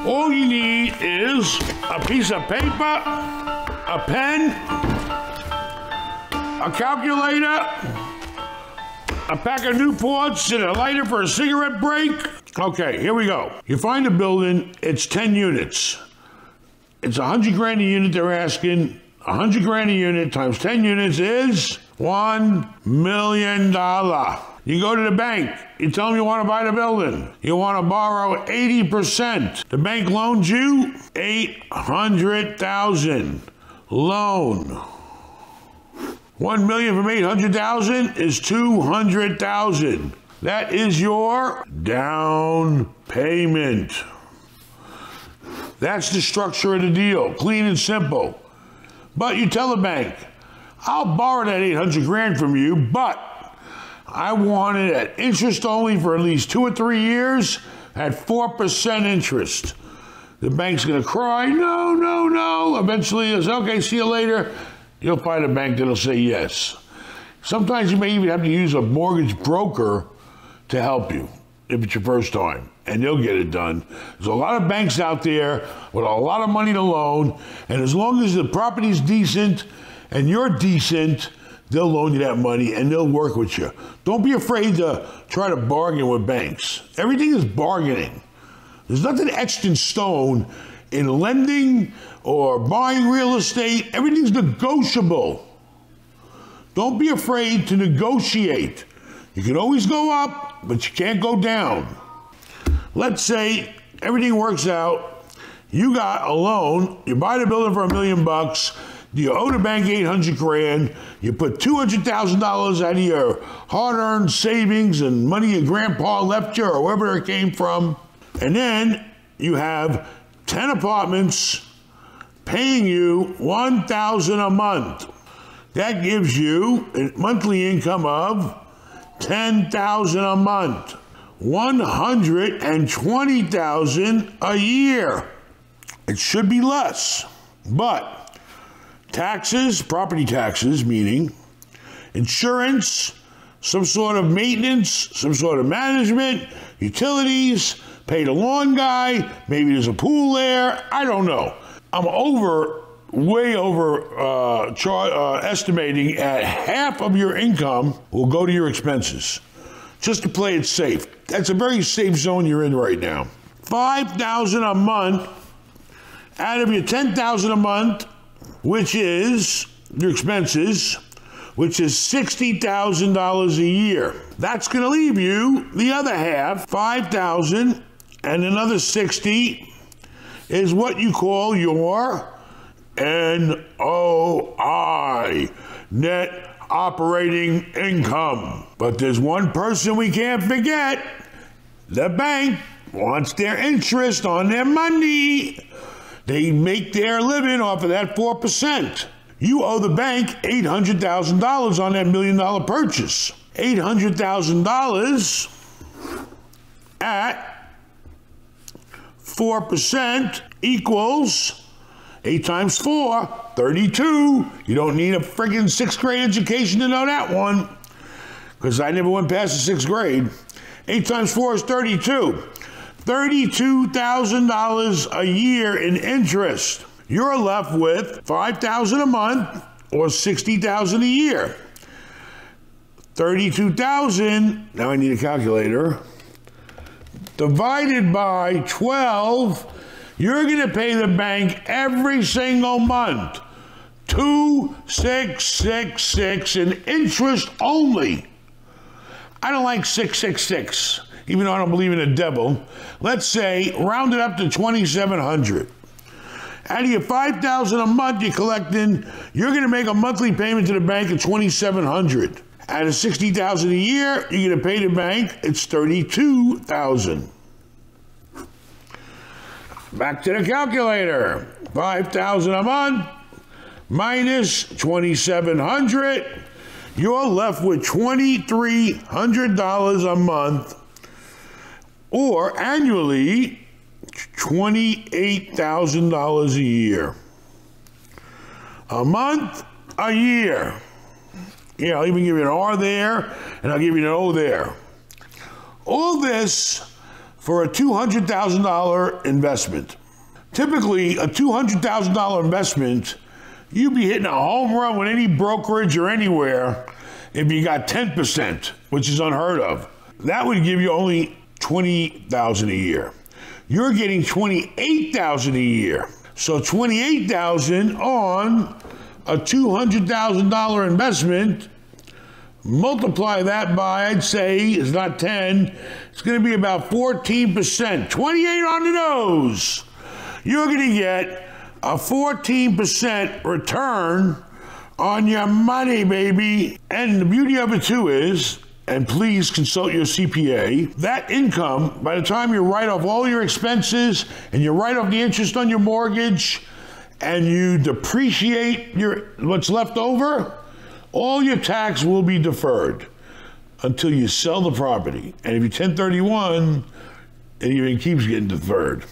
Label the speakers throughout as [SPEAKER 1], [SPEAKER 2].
[SPEAKER 1] All you need is a piece of paper, a pen, a calculator, a pack of Newports, and a lighter for a cigarette break. Okay, here we go. You find a building, it's 10 units. It's 100 grand a unit they're asking. 100 grand a unit times 10 units is $1 million. You go to the bank, you tell them you want to buy the building. You want to borrow 80%. The bank loans you $800,000. Loan. 1 million from 800,000 is 200,000. That is your down payment. That's the structure of the deal, clean and simple. But you tell the bank, I'll borrow that 800 grand from you, but I want it at interest only for at least 2 or 3 years at 4% interest. The bank's gonna cry, no, no, no. Eventually it's okay, see you later. You'll find a bank that'll say yes. Sometimes you may even have to use a mortgage broker to help you if it's your first time, and they'll get it done. There's a lot of banks out there with a lot of money to loan, and as long as the property's decent and you're decent, they'll loan you that money and they'll work with you. Don't be afraid to try to bargain with banks. Everything is bargaining. There's nothing etched in stone in lending or buying real estate. Everything's negotiable. Don't be afraid to negotiate. You can always go up, but you can't go down. Let's say everything works out. You got a loan, you buy the building for $1 million, you owe the bank 800 grand, you put $200,000 out of your hard-earned savings and money your grandpa left you or wherever it came from, and then you have 10 apartments paying you $1,000 a month. That gives you a monthly income of $10,000 a month, $120,000 a year. It should be less, but taxes, property taxes, meaning insurance, some sort of maintenance, some sort of management, utilities, pay the lawn guy, maybe there's a pool there, I don't know. I'm way over estimating at half of your income will go to your expenses, just to play it safe. That's a very safe zone you're in right now. $5,000 a month out of your $10,000 a month, which is your expenses, which is $60,000 a year. That's gonna leave you the other half, $5,000, and another $60,000 is what you call your NOI, net operating income. But there's one person we can't forget. The bank wants their interest on their money. They make their living off of that 4%. You owe the bank $800,000 on that $1 million purchase. $800,000 at 4% equals 8 times 4, 32. You don't need a friggin' 6th grade education to know that one, because I never went past the 6th grade. 8 times 4 is 32. $32,000 a year in interest. You're left with $5,000 a month or $60,000 a year. 32,000, now I need a calculator, divided by 12, you're gonna pay the bank every single month $2,666 in interest only. I don't like 666, even though I don't believe in a devil. Let's say, round it up to 2,700. Out of your $5,000 a month you're collecting, you're gonna make a monthly payment to the bank of 2,700. Out of 60,000 a year, you're gonna pay the bank, it's 32,000. Back to the calculator. 5,000 a month minus 2,700. You're left with $2,300 a month, or annually $28,000 a year. A month, a year. Yeah, I'll even give you an R there, and I'll give you an O there. All this for a $200,000 investment. Typically, a $200,000 investment, you'd be hitting a home run with any brokerage or anywhere if you got 10%, which is unheard of. That would give you only $20,000 a year. You're getting $28,000 a year. So $28,000 on a $200,000 investment, multiply that by, I'd say, it's not 10, it's going to be about 14%. 28 on the nose. You're going to get a 14% return on your money, baby. And the beauty of it too is, and please consult your CPA, that income, by the time you write off all your expenses and you write off the interest on your mortgage and you depreciate what's left over, all your tax will be deferred until you sell the property. And if you 1031, it even keeps getting deferred.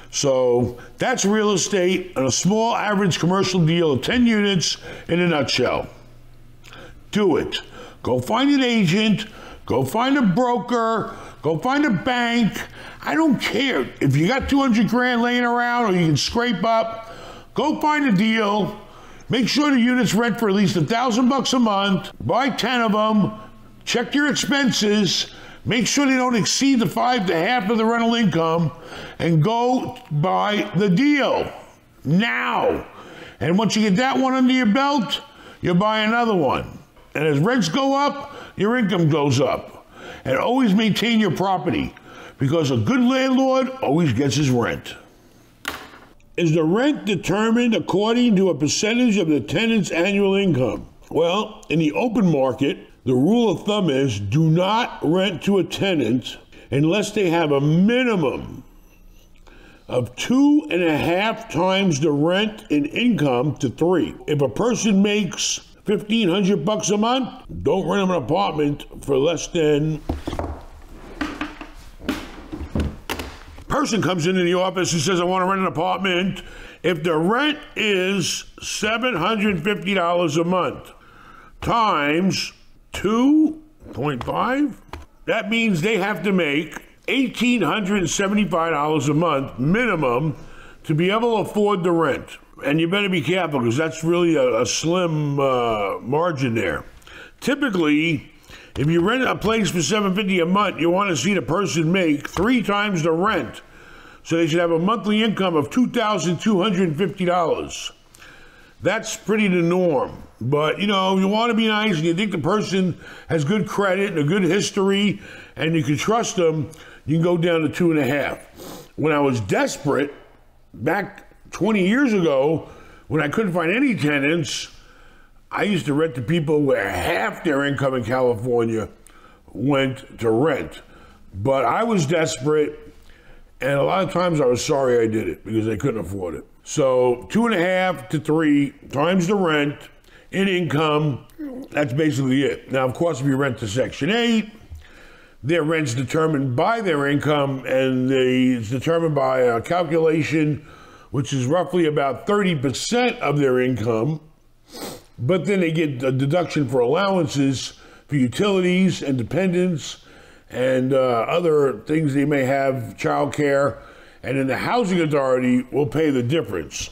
[SPEAKER 1] So that's real estate on a small average commercial deal of 10 units in a nutshell. Do it. Go find an agent, go find a broker, go find a bank. I don't care. If you got 200 grand laying around or you can scrape up, go find a deal. Make sure the units rent for at least $1,000 a month. Buy 10 of them. Check your expenses. Make sure they don't exceed the half of the rental income, and go buy the deal now. And once you get that one under your belt, you buy another one. And as rents go up, your income goes up. And always maintain your property, because a good landlord always gets his rent. Is the rent determined according to a percentage of the tenant's annual income? Well, in the open market, the rule of thumb is do not rent to a tenant unless they have a minimum of 2.5 times the rent in income to 3. If a person makes $1,500 a month, don't rent them an apartment for less than. Person comes into the office and says, I want to rent an apartment. If the rent is $750 a month times 2.5, that means they have to make $1,875 a month minimum to be able to afford the rent. And you better be careful, because that's really a slim margin there. Typically, if you rent a place for $750 a month, you want to see the person make 3 times the rent. So they should have a monthly income of $2,250. That's pretty the norm. But, you know, you want to be nice and you think the person has good credit and a good history and you can trust them, you can go down to 2.5. When I was desperate, back 20 years ago, when I couldn't find any tenants, I used to rent to people where half their income in California went to rent. But I was desperate, and a lot of times I was sorry I did it because I couldn't afford it. So 2.5 to 3 times the rent in income, that's basically it. Now, of course, if you rent to Section 8, their rent's determined by their income, and it's determined by a calculation which is roughly about 30% of their income. But then they get a deduction for allowances for utilities and dependents and other things they may have, childcare, and then the housing authority will pay the difference.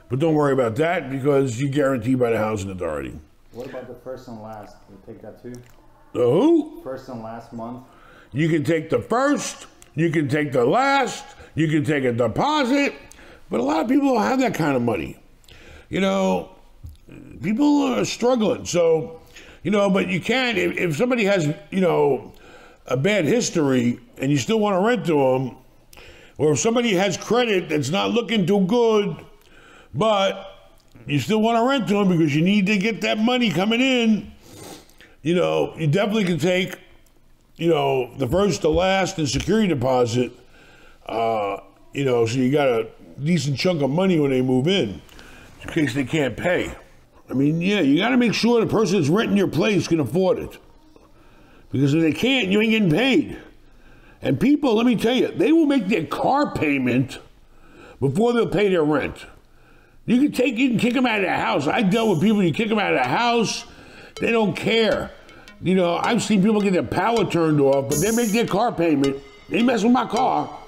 [SPEAKER 1] But don't worry about that, because you're guaranteed by the housing authority.
[SPEAKER 2] What about the first and last? You take that too?
[SPEAKER 1] The who?
[SPEAKER 2] First and last month.
[SPEAKER 1] You can take the first, you can take the last, you can take a deposit, but a lot of people don't have that kind of money. You know, people are struggling. So, you know, but you can, if somebody has, you know, a bad history and you still want to rent to them, or if somebody has credit that's not looking too good, but you still want to rent to them because you need to get that money coming in, you know, you definitely can take, you know, the first, the last, and security deposit, you know, so you got a decent chunk of money when they move in case they can't pay. I mean, yeah, you got to make sure the person that's renting your place can afford it. Because if they can't, you ain't getting paid. And people, let me tell you, they will make their car payment before they'll pay their rent. You can kick them out of the house. I dealt with people, you kick them out of the house, they don't care. You know, I've seen people get their power turned off, but they make their car payment He messed with my car.